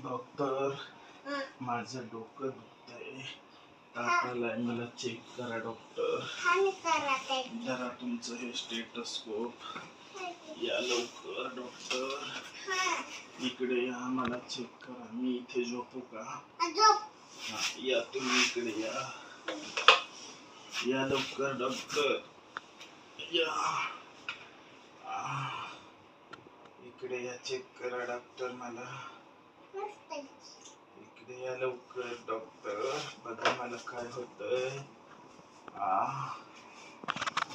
Doctor, माझं डोकं दुखतंय, ताप आलाय, मला चेक करा डॉक्टर. जरा तुमचं हे स्टेटस्कोप या लवकर डॉक्टर. इकडे या, मला चेक करा. मी इथे झोपू का? हा, या तुम्ही इकडे या. या लवकर डॉक्टर, या. इकडे या, चेक करा डॉक्टर मला. इकडे या लवकर डॉक्टर, बघा मला काय होतंय.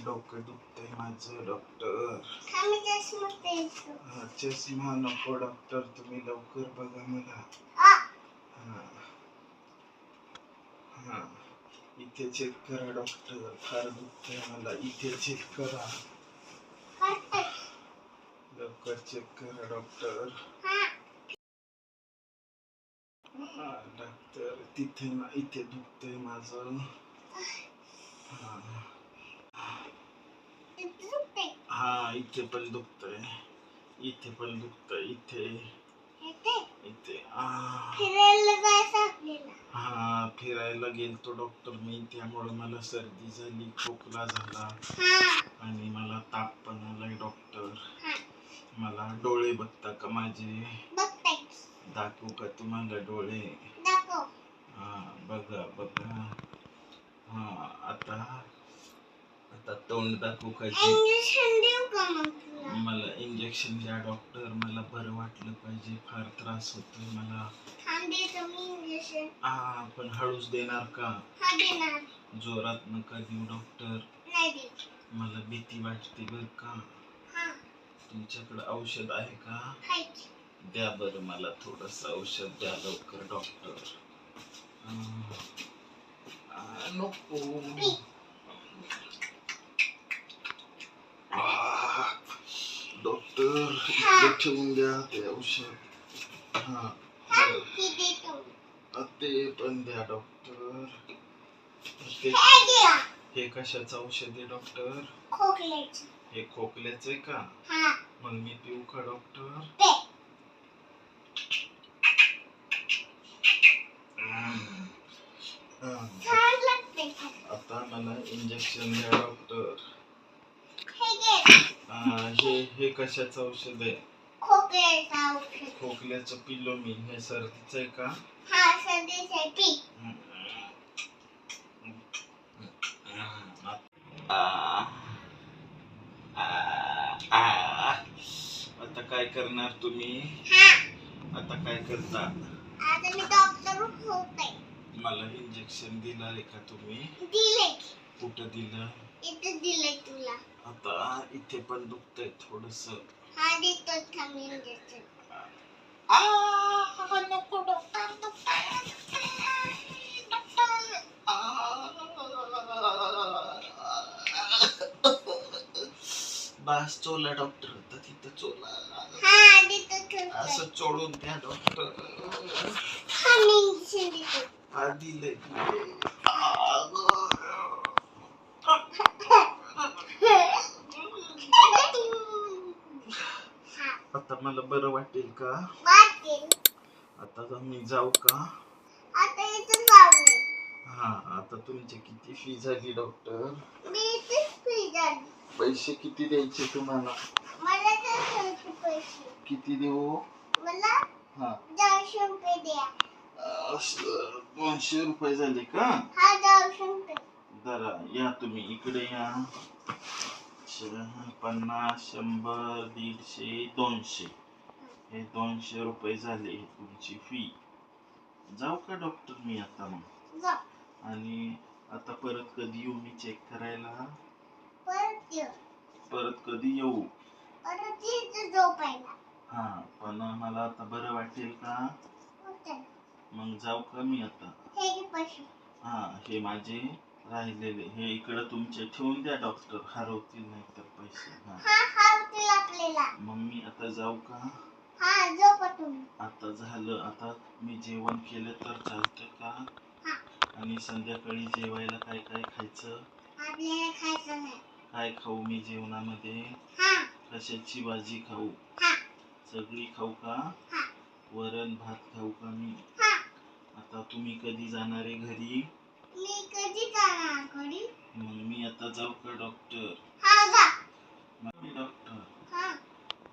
डोकं दुखतंय माझं डॉक्टर. चष्मा नको डॉक्टर, तुम्ही लवकर बघा मला. हा, इथे चेक करा डॉक्टर, फार दुखतंय मला. इथे चेक करा, लवकर चेक करा डॉक्टर. डॉक्टर तिथे ना, इथे दुखतंय माझं. हा, इथे पण दुखतंय, इथे पण दुखतंय, इथे इथे. हा, फिरायला गेलतो डॉक्टर मी, त्यामुळे मला सर्दी झाली, खोकला झाला आणि मला ताप पण आलाय डॉक्टर. मला डोळे बघता का माझे? दाखवू का तुम्हाला डोळे? हा, बघा बघा. हा, आता तोंड दाखवू का? मला इंजेक्शन द्या डॉक्टर, मला बरं वाटलं पाहिजे, फार त्रास होतोय मला. पण हळूच देणार का? जोरात नका देऊ डॉक्टर, मला भीती वाटते बर का. तुमच्याकडे औषध आहे का? द्या बरं, मला थोडस औषध द्या लवकर डॉक्टर. नको डॉक्टर, इकडे ठेवून द्या ते औषध. हा, ते पण द्या डॉक्टर. हे कशाचं औषध आहे डॉक्टर? हे खोकल्याचं आहे का? मग मी पिऊ का डॉक्टर? आता मला इंजेक्शन द्या डॉक्टर. हे कशाचं औषध आहे? खोकल्याचं पिलो मी. हे सर्दीचं आहे का? आता काय करणार तुम्ही? आता काय करता? मला इंजेक्शन दिलं का तुम्ही? कुठं दिलं? इथे दिलंय तुला. आता इथे पण दुखतंय थोडस. नको डॉक्टर, बास चोला डॉक्टर, आता तिथं चोला. असं चोळून द्या डॉक्टर. दिले. आता मला बरं वाटेल का? आता मी जाऊ का? हा, आता तुमची किती फी झाली डॉक्टर? पैसे किती द्यायचे तुम्हाला? किती देऊ? हा, 200 रुपये झाले का? जरा या तुम्ही इकडे या. 50, 100, 150, 200. हे 200 रुपये झाले तुमची फी. जाऊ का डॉक्टर मी आता मग? आणि आता परत कधी येऊ मी चेक करायला? परत कधी येऊ? हा, पण मला आता बरं वाटेल का? मग जाऊ का मी आता? हा, हे माझे राहिलेले हे इकडे तुमचे ठेवून द्या डॉक्टर, हरवतील नाही तर पैसे. मग मी आता जाऊ का? आता झालं. आता मी जेवण केलं तर चालतं का? आणि संध्याकाळी जेवायला काय काय खायचं? काय खाऊ मी जेवणामध्ये? कशाची भाजी खाऊ? सगळी खाऊ का? वरण भात खाऊ का मी? आता तुम्ही कधी जाणार आहे घरी? मी कधी जाणार घरी? मग मी आता जाऊ का डॉक्टर? मी डॉक्टर.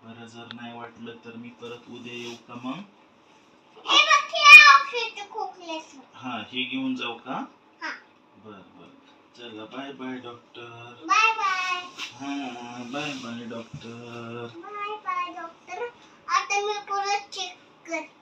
बरं जर नाही वाटलं तर मी परत उद्या येऊ का मग? हा हे घेऊन जाऊ का? बर बर चला bye bye doctor. Bye bye. हा bye bye doctor. Bye bye doctor. आता मी परत चेक करते.